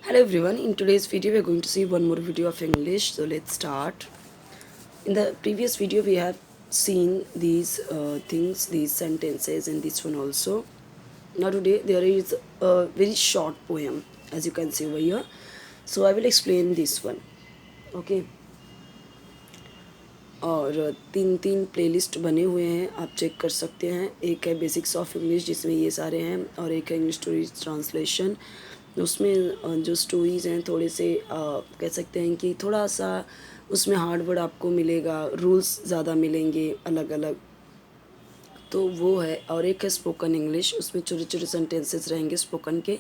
Hello everyone, in today's video we are going to see one more video of English, so let's start. In the previous video we have seen these things, these sentences and this one also. Now today there is a very short poem as you can see over here, so I will explain this one. Okay. और तीन तीन playlist बने हुए हैं, आप check कर सकते हैं. एक है बेसिक्स ऑफ इंग्लिश जिसमें ये सारे हैं, और एक है इंग्लिश स्टोरीज ट्रांसलेशन. उसमें जो स्टोरीज़ हैं थोड़े से कह सकते हैं कि थोड़ा सा उसमें हार्ड वर्ड आपको मिलेगा, रूल्स ज़्यादा मिलेंगे अलग अलग, तो वो है. और एक है स्पोकन इंग्लिश, उसमें छोटे छोटे सेंटेंसेस रहेंगे स्पोकन के,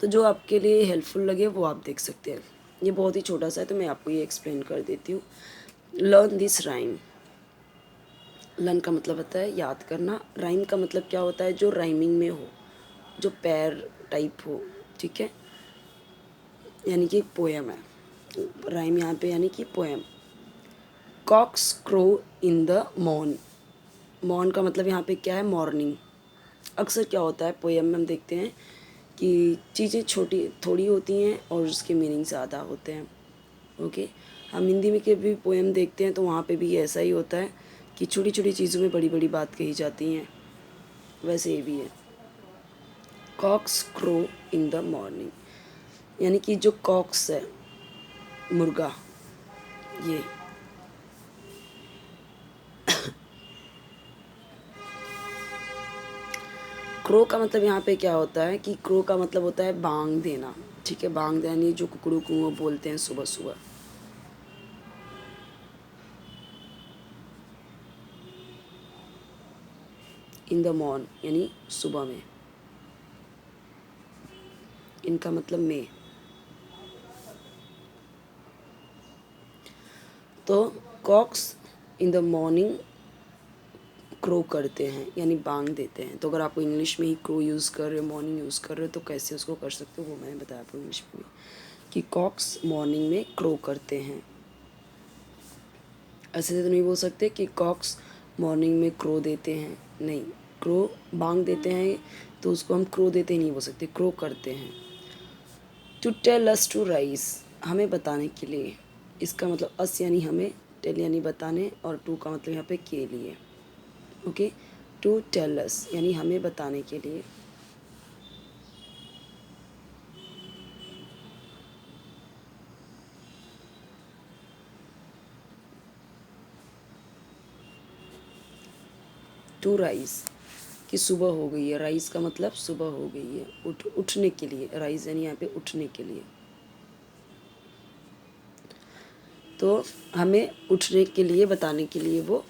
तो जो आपके लिए हेल्पफुल लगे वो आप देख सकते हैं. ये बहुत ही छोटा सा है तो मैं आपको ये एक्सप्लेन कर देती हूँ. Learn this rhyme. लर्न का मतलब होता है याद करना. राइम का मतलब क्या होता है? जो राइमिंग में हो, जो पैर टाइप हो. ठीक है, यानी कि पोएम है. राइम यहाँ पे यानी कि poem. Cocks crow in the morn. Morn का मतलब यहाँ पे क्या है? मॉर्निंग. अक्सर क्या होता है पोएम में हम देखते हैं कि चीज़ें छोटी थोड़ी होती हैं और उसके मीनिंग ज़्यादा होते हैं. ओके. हम हिंदी में के भी पोएम देखते हैं तो वहाँ पे भी ऐसा ही होता है कि छोटी छोटी चीज़ों में बड़ी बड़ी बात कही जाती हैं. वैसे ये भी है. Cocks crow in the morning, यानी कि जो कॉक्स है, मुर्गा, ये क्रो का मतलब यहाँ पे क्या होता है कि क्रो का मतलब होता है बांग देना. ठीक है, बांग देना यानी जो कुकड़ू कुओं बोलते हैं सुबह सुबह. इन द मॉर्न यानी सुबह में. इनका मतलब में. तो cocks in the morning crow करते हैं यानी बांग देते हैं. तो अगर आप इंग्लिश में ही क्रो यूज़ कर रहे हो, मॉर्निंग यूज़ कर रहे हो, तो कैसे उसको कर सकते हो वो मैंने बताया आपको इंग्लिश में भी, कि कॉक्स मॉर्निंग में क्रो करते हैं. ऐसे तो नहीं बोल सकते कि कॉक्स मॉर्निंग में क्रो देते हैं. नहीं, क्रो बांग देते हैं तो उसको हम क्रो देते ही नहीं बोल सकते, क्रो करते हैं. To tell us to rise, हमें बताने के लिए. इसका मतलब अस यानी हमें, टेल यानी बताने, और टू का मतलब यहाँ पे के लिए. ओके. टू टेल अस यानी हमें बताने के लिए. टू राइज कि सुबह हो गई है. राइज का मतलब सुबह हो गई है, उठने के लिए. राइज यानी यहाँ पे उठने के लिए. तो हमें उठने के लिए, बताने के लिए वो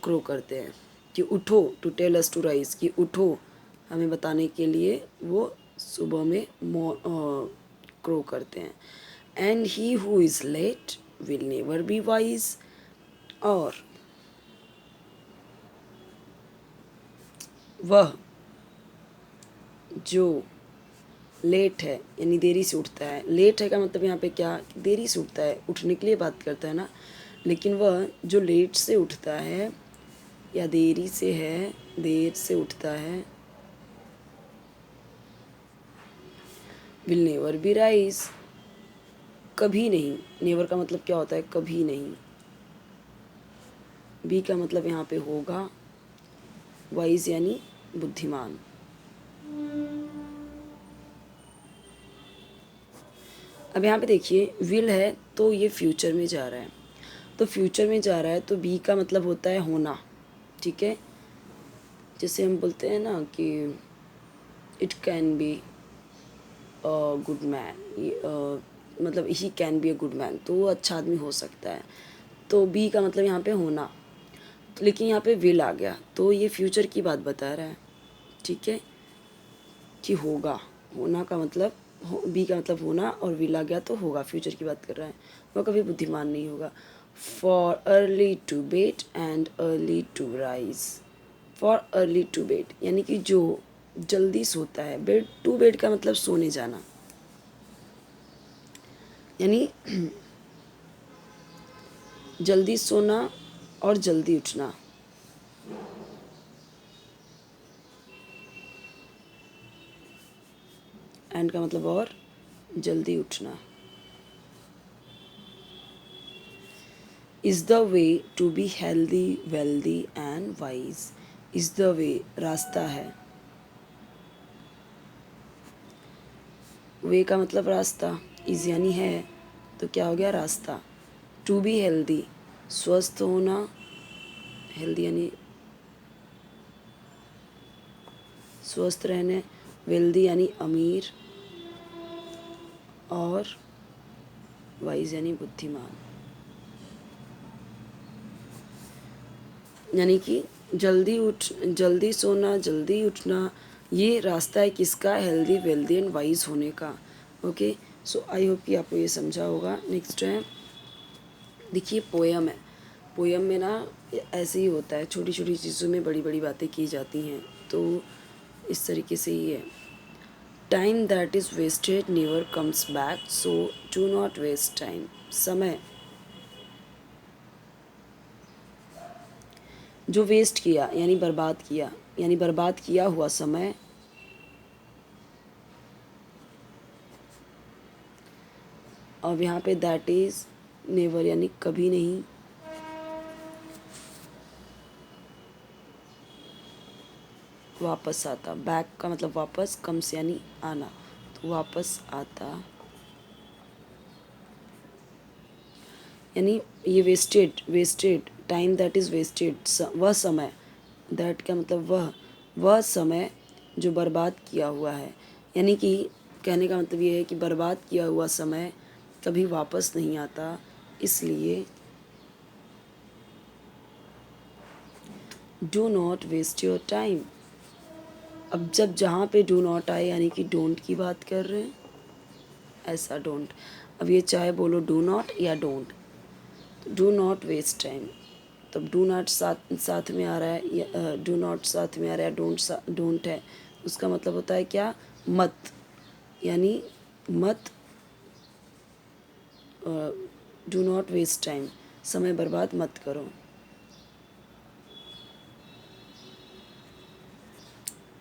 क्रो करते हैं कि उठो. To tell us to rise कि उठो, हमें बताने के लिए वो सुबह में क्रो करते हैं. And he who is late will never be wise. और वह जो लेट है यानी देरी से उठता है. लेट है का मतलब यहाँ पे क्या? देरी से उठता है, उठने के लिए बात करता है ना. लेकिन वह जो लेट से उठता है या देरी से है, देर से उठता है, विल नेवर बी राइज, कभी नहीं. नेवर का मतलब क्या होता है? कभी नहीं. बी का मतलब यहाँ पे होगा. वाइज यानी बुद्धिमान. अब यहाँ पे देखिए विल है तो ये फ्यूचर में जा रहा है, तो फ्यूचर में जा रहा है तो बी का मतलब होता है होना. ठीक है, जैसे हम बोलते हैं ना कि it can be a good man, मतलब he can be a good man, तो वो अच्छा आदमी हो सकता है. तो बी का मतलब यहाँ पे होना. तो लेकिन यहाँ पे विल आ गया तो ये फ्यूचर की बात बता रहा है. ठीक है, कि होगा. होना का मतलब बी का मतलब होना, और विल आ गया तो होगा, फ्यूचर की बात कर रहा है. वह कभी बुद्धिमान नहीं होगा. For early to bed and early to rise. For early to bed यानी कि जो जल्दी सोता है. बेड टू बेड का मतलब सोने जाना, यानी जल्दी सोना और जल्दी उठना. एंड का मतलब और, जल्दी उठना। Is the way to be healthy wealthy and wise. Is the way रास्ता है, वे का मतलब रास्ता, इज़ यानी है, तो क्या हो गया रास्ता। टू बी हेल्दी स्वस्थ होना, हेल्दी यानी स्वस्थ रहने, वेल्दी यानी अमीर, और वाइज यानी बुद्धिमान। यानी कि जल्दी सोना, जल्दी उठना, ये रास्ता है किसका, हेल्दी वेल्दी एंड वाइज होने का। ओके, सो आई होप कि आपको ये समझा होगा। नेक्स्ट है, देखिए पोयम है। पोयम में ना ऐसे ही होता है, छोटी छोटी चीज़ों में बड़ी बड़ी बातें की जाती हैं, तो इस तरीके से ही है। Time that is wasted never comes back, so do not waste time. समय जो वेस्ट किया यानी बर्बाद किया, यानी बर्बाद किया हुआ समय, और यहाँ पे दैट इज़ नेवर यानी कभी नहीं, वापस आता। बैक का मतलब वापस, कम्स यानी आना, तो वापस आता। यानी ये wasted time that is wasted, वह समय, दैट का मतलब वह समय जो बर्बाद किया हुआ है। यानी कि कहने का मतलब ये है कि बर्बाद किया हुआ समय कभी वापस नहीं आता, इसलिए do not waste your time. अब जब जहाँ पे डू नॉट आए यानी कि डोंट की बात कर रहे हैं, ऐसा डोंट। अब ये चाहे बोलो डू नॉट या don't, do not waste time, तब डू नॉट साथ में आ रहा है, या डू नॉट साथ में आ रहा है, डोंट है, उसका मतलब होता है क्या, मत, यानी मत, डू नॉट वेस्ट टाइम, समय बर्बाद मत करो,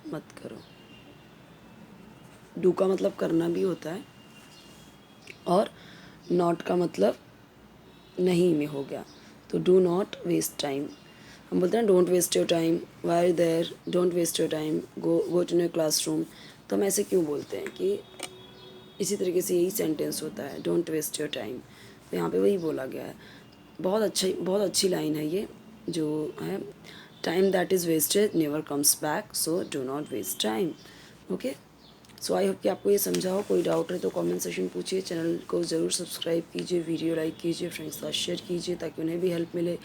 मत करो। डू का मतलब करना भी होता है, और नॉट का मतलब नहीं में हो गया, तो डू नॉट वेस्ट टाइम। हम बोलते हैं don't waste your time, why there, don't waste your time, go to your classroom. तो हम ऐसे क्यों बोलते हैं कि इसी तरीके से यही सेंटेंस होता है, डोंट वेस्ट योर टाइम, तो यहाँ पे वही बोला गया है। बहुत अच्छी लाइन है ये जो है, time that is wasted never comes back, so do not waste time. Okay, so I hope कि आपको ये समझा हो। कोई डाउट है तो कमेंट सेक्शन पूछिए, चैनल को ज़रूर सब्सक्राइब कीजिए, वीडियो लाइक कीजिए, फ्रेंड्स के साथ शेयर कीजिए ताकि उन्हें भी हेल्प मिले।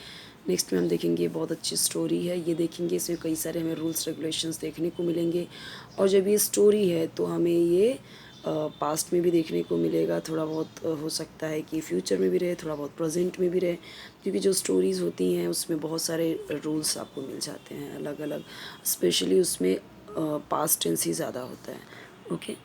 नेक्स्ट में हम देखेंगे, बहुत अच्छी स्टोरी है ये, देखेंगे इसमें कई सारे हमें रूल्स रेगुलेशंस देखने को मिलेंगे, और जब ये स्टोरी है तो हमें ये पास्ट में भी देखने को मिलेगा, थोड़ा बहुत हो सकता है कि फ्यूचर में भी रहे, थोड़ा बहुत प्रेजेंट में भी रहे, क्योंकि जो स्टोरीज़ होती हैं उसमें बहुत सारे रूल्स आपको मिल जाते हैं अलग अलग, स्पेशली उसमें पास्ट टेंस ही ज़्यादा होता है। ओके।